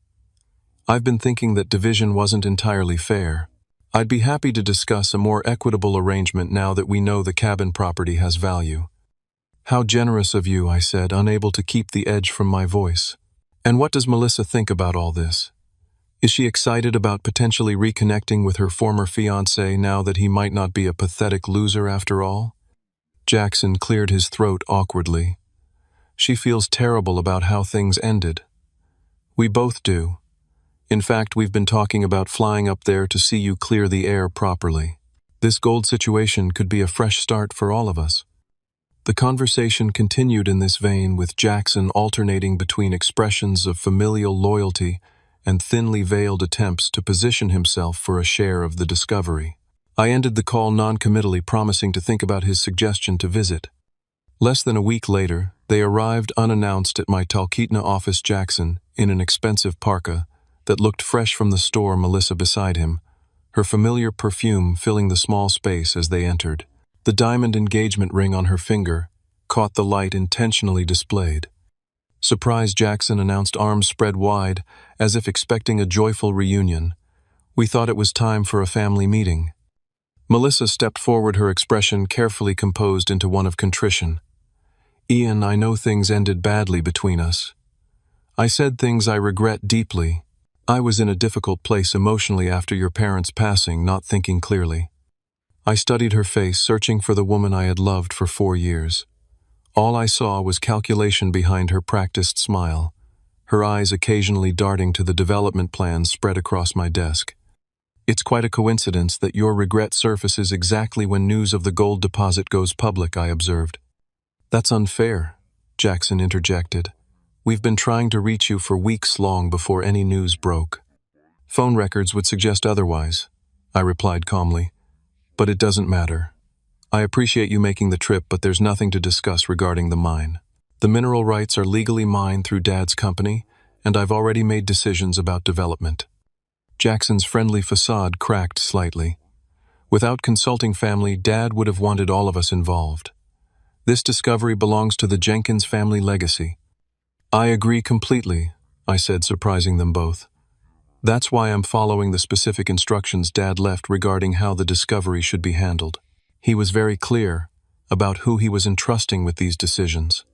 "I've been thinking that division wasn't entirely fair. I'd be happy to discuss a more equitable arrangement now that we know the cabin property has value." "How generous of you," I said, unable to keep the edge from my voice. "And what does Melissa think about all this? Is she excited about potentially reconnecting with her former fiancé now that he might not be a pathetic loser after all?" Jackson cleared his throat awkwardly. "She feels terrible about how things ended. We both do. In fact, we've been talking about flying up there to see you clear the air properly. This gold situation could be a fresh start for all of us." The conversation continued in this vein, with Jackson alternating between expressions of familial loyalty and thinly veiled attempts to position himself for a share of the discovery. I ended the call non-committally, promising to think about his suggestion to visit. Less than a week later, they arrived unannounced at my Talkeetna office. Jackson, in an expensive parka that looked fresh from the store, Melissa beside him, her familiar perfume filling the small space as they entered. The diamond engagement ring on her finger caught the light intentionally displayed. "Surprise," Jackson announced, arms spread wide, as if expecting a joyful reunion. "We thought it was time for a family meeting." Melissa stepped forward, her expression carefully composed into one of contrition. "Ian, I know things ended badly between us. I said things I regret deeply. I was in a difficult place emotionally after your parents' passing, not thinking clearly." I studied her face, searching for the woman I had loved for 4 years. All I saw was calculation behind her practiced smile, her eyes occasionally darting to the development plans spread across my desk. "It's quite a coincidence that your regret surfaces exactly when news of the gold deposit goes public," I observed. "That's unfair," Jackson interjected. "We've been trying to reach you for weeks long before any news broke." "Phone records would suggest otherwise," I replied calmly. "But it doesn't matter. I appreciate you making the trip, but there's nothing to discuss regarding the mine. The mineral rights are legally mine through Dad's company, and I've already made decisions about development." Jackson's friendly facade cracked slightly. "Without consulting family, Dad would have wanted all of us involved. This discovery belongs to the Jenkins family legacy." "I agree completely," I said, surprising them both. "That's why I'm following the specific instructions Dad left regarding how the discovery should be handled. He was very clear about who he was entrusting with these decisions."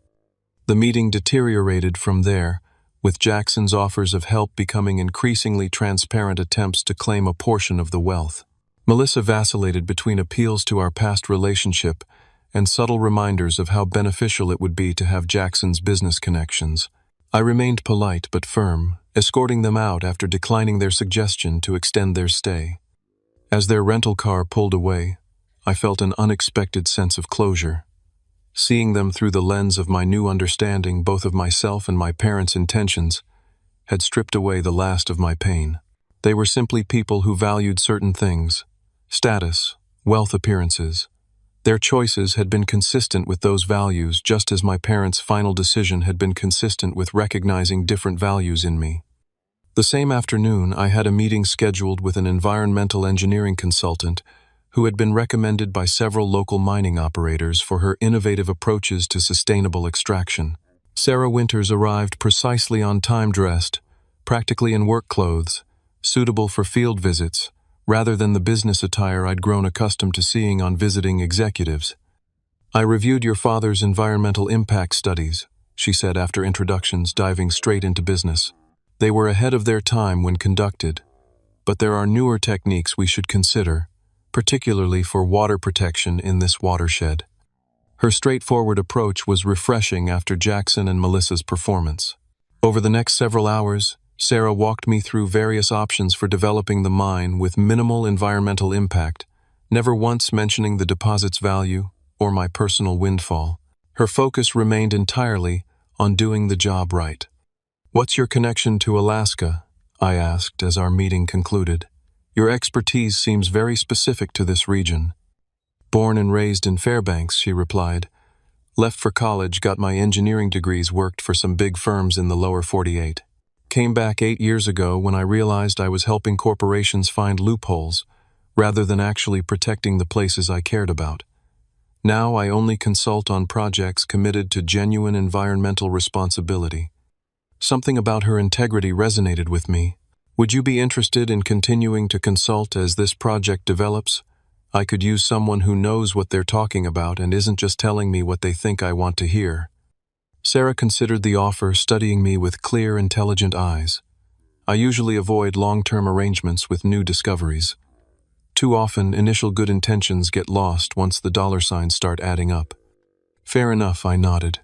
The meeting deteriorated from there, with Jackson's offers of help becoming increasingly transparent attempts to claim a portion of the wealth. Melissa vacillated between appeals to our past relationship and subtle reminders of how beneficial it would be to have Jackson's business connections. I remained polite but firm, escorting them out after declining their suggestion to extend their stay. As their rental car pulled away, I felt an unexpected sense of closure. Seeing them through the lens of my new understanding, both of myself and my parents' intentions, had stripped away the last of my pain. They were simply people who valued certain things: status, wealth, appearances. Their choices had been consistent with those values, just as my parents' final decision had been consistent with recognizing different values in me. The same afternoon, I had a meeting scheduled with an environmental engineering consultant who had been recommended by several local mining operators for her innovative approaches to sustainable extraction. Sarah Winters arrived precisely on time, dressed, practically in work clothes, suitable for field visits, rather than the business attire I'd grown accustomed to seeing on visiting executives. "I reviewed your father's environmental impact studies," she said after introductions, diving straight into business. "They were ahead of their time when conducted, but there are newer techniques we should consider, particularly for water protection in this watershed." Her straightforward approach was refreshing after Jackson and Melissa's performance. Over the next several hours, Sarah walked me through various options for developing the mine with minimal environmental impact, never once mentioning the deposit's value or my personal windfall. Her focus remained entirely on doing the job right. "What's your connection to Alaska?" I asked as our meeting concluded. "Your expertise seems very specific to this region." "Born and raised in Fairbanks," she replied. "Left for college, got my engineering degrees, worked for some big firms in the lower 48. Came back 8 years ago when I realized I was helping corporations find loopholes, rather than actually protecting the places I cared about. Now I only consult on projects committed to genuine environmental responsibility." Something about her integrity resonated with me. "Would you be interested in continuing to consult as this project develops? I could use someone who knows what they're talking about and isn't just telling me what they think I want to hear." Sarah considered the offer, studying me with clear, intelligent eyes. I usually avoid long-term arrangements with new discoveries. Too often, initial good intentions get lost once the dollar signs start adding up. "Fair enough," I nodded.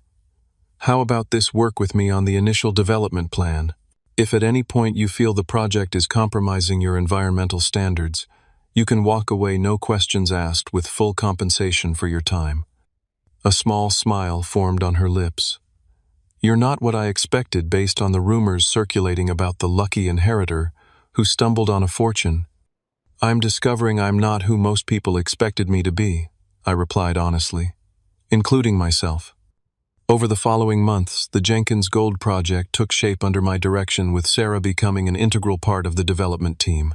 "How about this work with me on the initial development plan? If at any point you feel the project is compromising your environmental standards, you can walk away no questions asked with full compensation for your time." A small smile formed on her lips. "You're not what I expected based on the rumors circulating about the lucky inheritor who stumbled on a fortune." "I'm discovering I'm not who most people expected me to be," I replied honestly, including myself. Over the following months, the Jenkins Gold Project took shape under my direction, with Sarah becoming an integral part of the development team.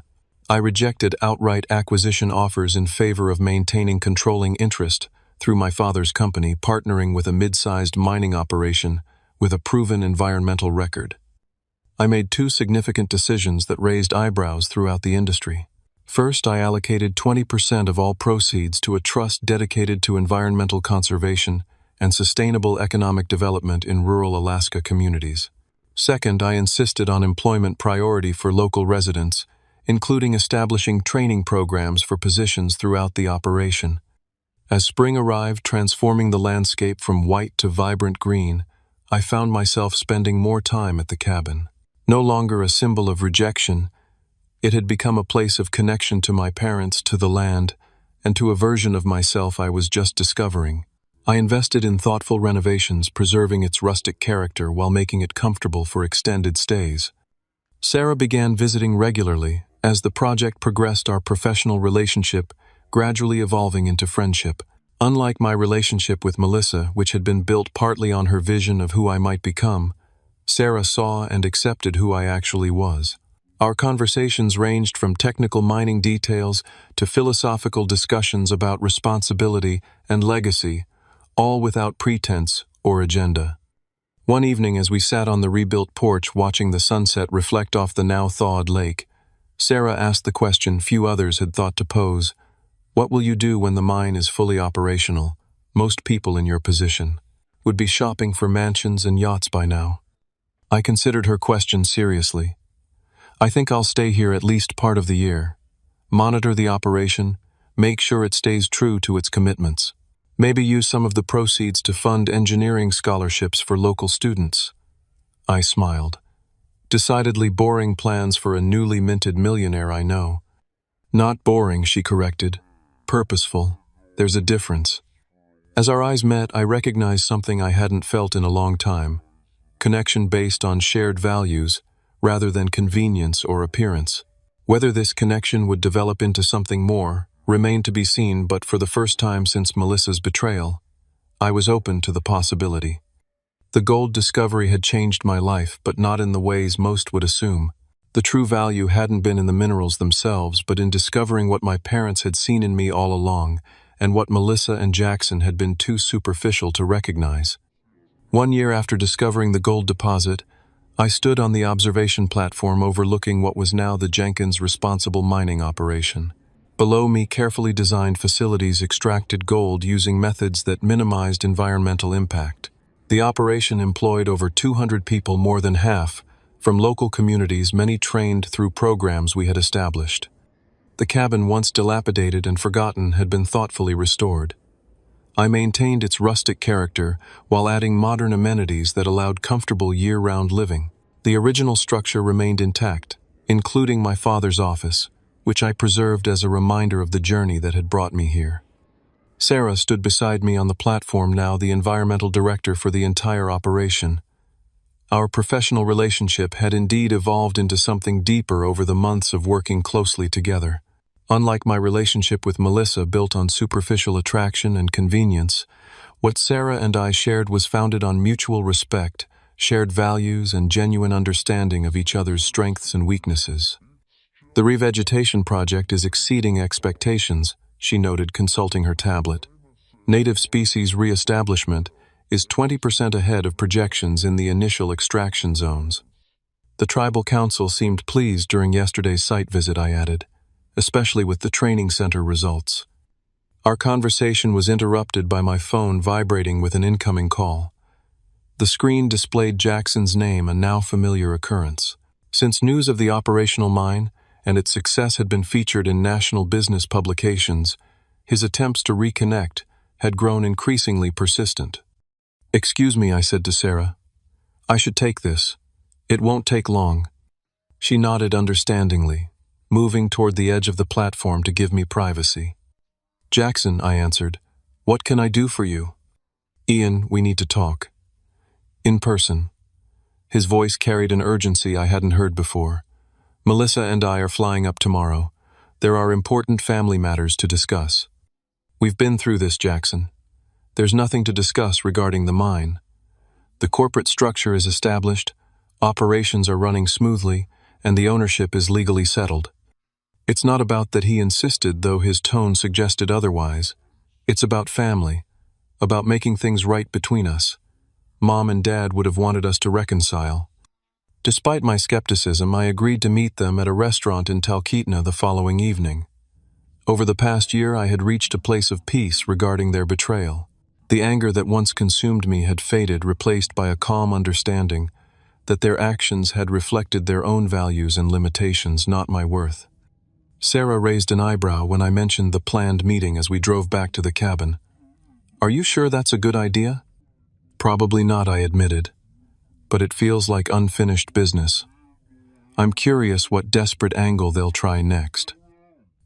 I rejected outright acquisition offers in favor of maintaining controlling interest through my father's company, partnering with a mid-sized mining operation with a proven environmental record. I made 2 significant decisions that raised eyebrows throughout the industry. First, I allocated 20% of all proceeds to a trust dedicated to environmental conservation and sustainable economic development in rural Alaska communities. Second, I insisted on employment priority for local residents, including establishing training programs for positions throughout the operation. As spring arrived, transforming the landscape from white to vibrant green, I found myself spending more time at the cabin. No longer a symbol of rejection, it had become a place of connection to my parents, to the land, and to a version of myself I was just discovering. I invested in thoughtful renovations, preserving its rustic character while making it comfortable for extended stays. Sarah began visiting regularly. As the project progressed, our professional relationship gradually evolving into friendship. Unlike my relationship with Melissa, which had been built partly on her vision of who I might become, Sarah saw and accepted who I actually was. Our conversations ranged from technical mining details to philosophical discussions about responsibility and legacy, all without pretense or agenda. One evening, as we sat on the rebuilt porch watching the sunset reflect off the now thawed lake, Sarah asked the question few others had thought to pose: "What will you do when the mine is fully operational? Most people in your position would be shopping for mansions and yachts by now." I considered her question seriously. "I think I'll stay here at least part of the year, monitor the operation, make sure it stays true to its commitments. Maybe use some of the proceeds to fund engineering scholarships for local students." I smiled. Decidedly boring plans for a newly minted millionaire, I know. "Not boring," she corrected. "Purposeful. There's a difference." As our eyes met, I recognized something I hadn't felt in a long time: connection based on shared values, rather than convenience or appearance. Whether this connection would develop into something more remained to be seen, but for the first time since Melissa's betrayal, I was open to the possibility. The gold discovery had changed my life, but not in the ways most would assume. The true value hadn't been in the minerals themselves, but in discovering what my parents had seen in me all along, and what Melissa and Jackson had been too superficial to recognize. 1 year after discovering the gold deposit, I stood on the observation platform overlooking what was now the Jenkins responsible mining operation. Below me, carefully designed facilities extracted gold using methods that minimized environmental impact. The operation employed over 200 people, more than half from local communities, many trained through programs we had established. The cabin, once dilapidated and forgotten, had been thoughtfully restored. I maintained its rustic character while adding modern amenities that allowed comfortable year-round living. The original structure remained intact, including my father's office, which I preserved as a reminder of the journey that had brought me here. Sarah stood beside me on the platform, now the environmental director for the entire operation. Our professional relationship had indeed evolved into something deeper over the months of working closely together. Unlike my relationship with Melissa, built on superficial attraction and convenience, what Sarah and I shared was founded on mutual respect, shared values, and genuine understanding of each other's strengths and weaknesses. The revegetation project is exceeding expectations, she noted, consulting her tablet. Native species reestablishment is 20% ahead of projections in the initial extraction zones. The tribal council seemed pleased during yesterday's site visit, I added, especially with the training center results. Our conversation was interrupted by my phone vibrating with an incoming call. The screen displayed Jackson's name, a now familiar occurrence. Since news of the operational mine and its success had been featured in national business publications, his attempts to reconnect had grown increasingly persistent. "Excuse me," I said to Sarah. "I should take this. It won't take long." She nodded understandingly, moving toward the edge of the platform to give me privacy. "Jackson," I answered, "what can I do for you?" "Ian, we need to talk. In person." His voice carried an urgency I hadn't heard before. "Melissa and I are flying up tomorrow. There are important family matters to discuss." "We've been through this, Jackson. There's nothing to discuss regarding the mine. The corporate structure is established, operations are running smoothly, and the ownership is legally settled. It's not about that," he insisted, though his tone suggested otherwise. "It's about family, about making things right between us. Mom and Dad would have wanted us to reconcile." Despite my skepticism, I agreed to meet them at a restaurant in Talkeetna the following evening. Over the past year, I had reached a place of peace regarding their betrayal. The anger that once consumed me had faded, replaced by a calm understanding that their actions had reflected their own values and limitations, not my worth. Sarah raised an eyebrow when I mentioned the planned meeting as we drove back to the cabin. "Are you sure that's a good idea?" "Probably not," I admitted, "but it feels like unfinished business. I'm curious what desperate angle they'll try next."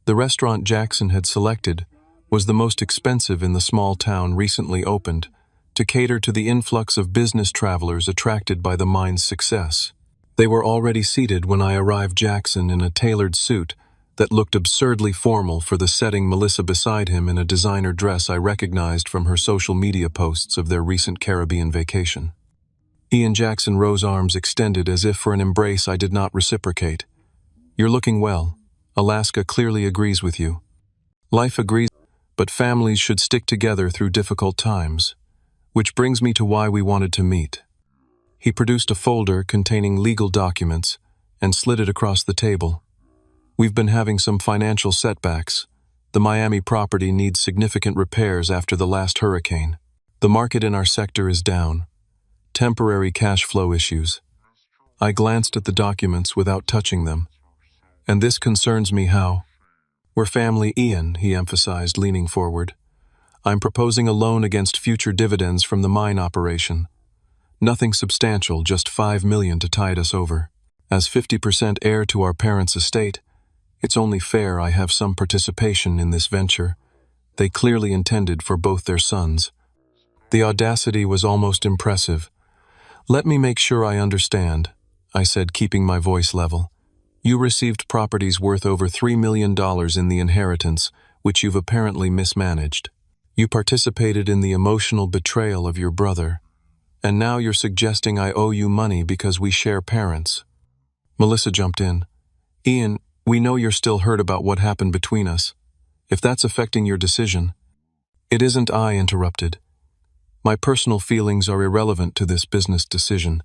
The restaurant Jackson had selected was the most expensive in the small town recently opened, to cater to the influx of business travelers attracted by the mine's success. They were already seated when I arrived, Jackson in a tailored suit that looked absurdly formal for the setting, Melissa beside him in a designer dress I recognized from her social media posts of their recent Caribbean vacation. Ian Jackson rose, arms extended as if for an embrace I did not reciprocate. "You're looking well. Alaska clearly agrees with you. Life agrees, but families should stick together through difficult times. Which brings me to why we wanted to meet." He produced a folder containing legal documents and slid it across the table. "We've been having some financial setbacks. The Miami property needs significant repairs after the last hurricane. The market in our sector is down. Temporary cash flow issues." I glanced at the documents without touching them. "And this concerns me how?" "We're family, Ian," he emphasized, leaning forward. "I'm proposing a loan against future dividends from the mine operation. Nothing substantial, just $5 million to tide us over. As 50% heir to our parents' estate, it's only fair I have some participation in this venture they clearly intended for both their sons." The audacity was almost impressive. "Let me make sure I understand," I said, keeping my voice level. "You received properties worth over $3 million in the inheritance, which you've apparently mismanaged. You participated in the emotional betrayal of your brother, and now you're suggesting I owe you money because we share parents." Melissa jumped in. Ian, we know you're still hurt about what happened between us. If that's affecting your decision— It isn't, I interrupted. My personal feelings are irrelevant to this business decision.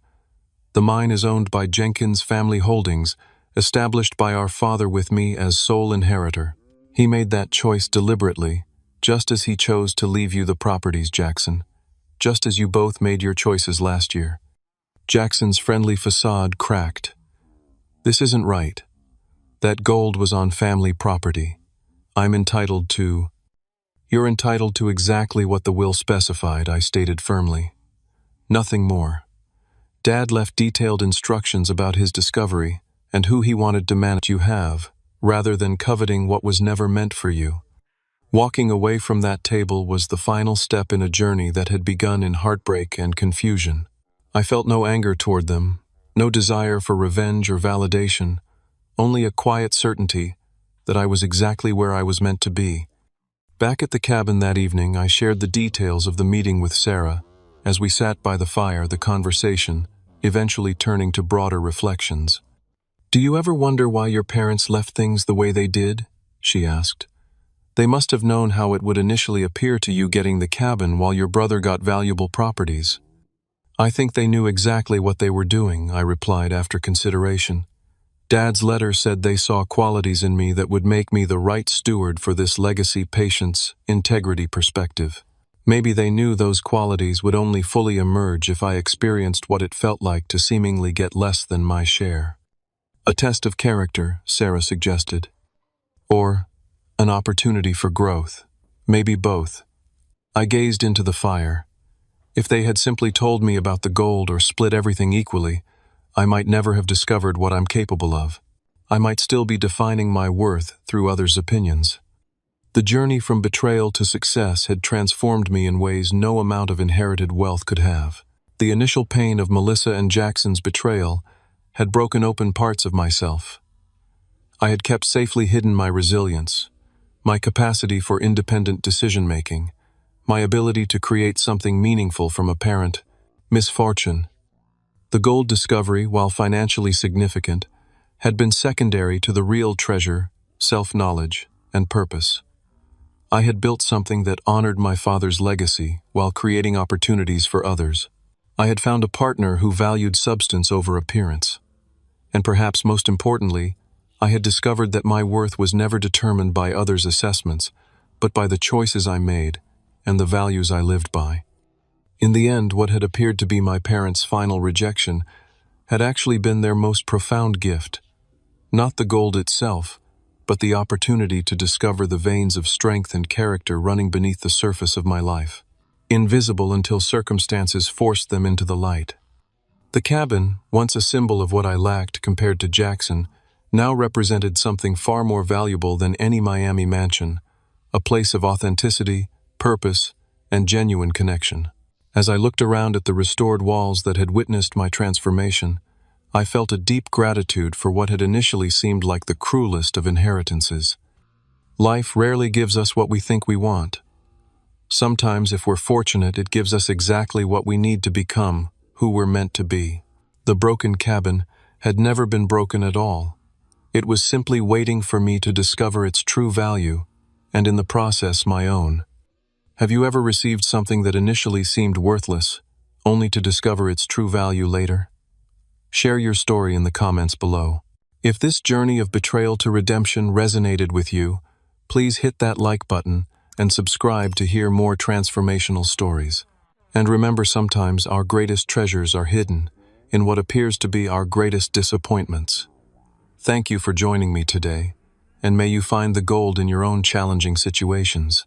The mine is owned by Jenkins Family Holdings, established by our father with me as sole inheritor. He made that choice deliberately, just as he chose to leave you the properties, Jackson. Just as you both made your choices last year. Jackson's friendly facade cracked. This isn't right. That gold was on family property. I'm entitled to— You're entitled to exactly what the will specified, I stated firmly. Nothing more. Dad left detailed instructions about his discovery and who he wanted to manage you have, rather than coveting what was never meant for you. Walking away from that table was the final step in a journey that had begun in heartbreak and confusion. I felt no anger toward them, no desire for revenge or validation, only a quiet certainty that I was exactly where I was meant to be. Back at the cabin that evening, I shared the details of the meeting with Sarah. As we sat by the fire, the conversation, eventually turning to broader reflections. Do you ever wonder why your parents left things the way they did? She asked. They must have known how it would initially appear to you getting the cabin while your brother got valuable properties. I think they knew exactly what they were doing, I replied after consideration. Dad's letter said they saw qualities in me that would make me the right steward for this legacy, patience, integrity perspective. Maybe they knew those qualities would only fully emerge if I experienced what it felt like to seemingly get less than my share. A test of character, Sarah suggested. Or an opportunity for growth. Maybe both. I gazed into the fire. If they had simply told me about the gold or split everything equally, I might never have discovered what I'm capable of. I might still be defining my worth through others' opinions. The journey from betrayal to success had transformed me in ways no amount of inherited wealth could have. The initial pain of Melissa and Jackson's betrayal had broken open parts of myself. I had kept safely hidden my resilience, my capacity for independent decision-making, my ability to create something meaningful from apparent misfortune. The gold discovery, while financially significant, had been secondary to the real treasure, self-knowledge, and purpose. I had built something that honored my father's legacy while creating opportunities for others. I had found a partner who valued substance over appearance. And perhaps most importantly, I had discovered that my worth was never determined by others' assessments, but by the choices I made and the values I lived by. In the end, what had appeared to be my parents' final rejection had actually been their most profound gift. Not the gold itself, but the opportunity to discover the veins of strength and character running beneath the surface of my life, invisible until circumstances forced them into the light. The cabin, once a symbol of what I lacked compared to Jackson, now represented something far more valuable than any Miami mansion, a place of authenticity, purpose, and genuine connection. As I looked around at the restored walls that had witnessed my transformation, I felt a deep gratitude for what had initially seemed like the cruelest of inheritances. Life rarely gives us what we think we want. Sometimes, if we're fortunate, it gives us exactly what we need to become who we're meant to be. The broken cabin had never been broken at all. It was simply waiting for me to discover its true value, and in the process, my own. Have you ever received something that initially seemed worthless, only to discover its true value later? Share your story in the comments below. If this journey of betrayal to redemption resonated with you, please hit that like button and subscribe to hear more transformational stories. And remember, sometimes our greatest treasures are hidden in what appears to be our greatest disappointments. Thank you for joining me today, and may you find the gold in your own challenging situations.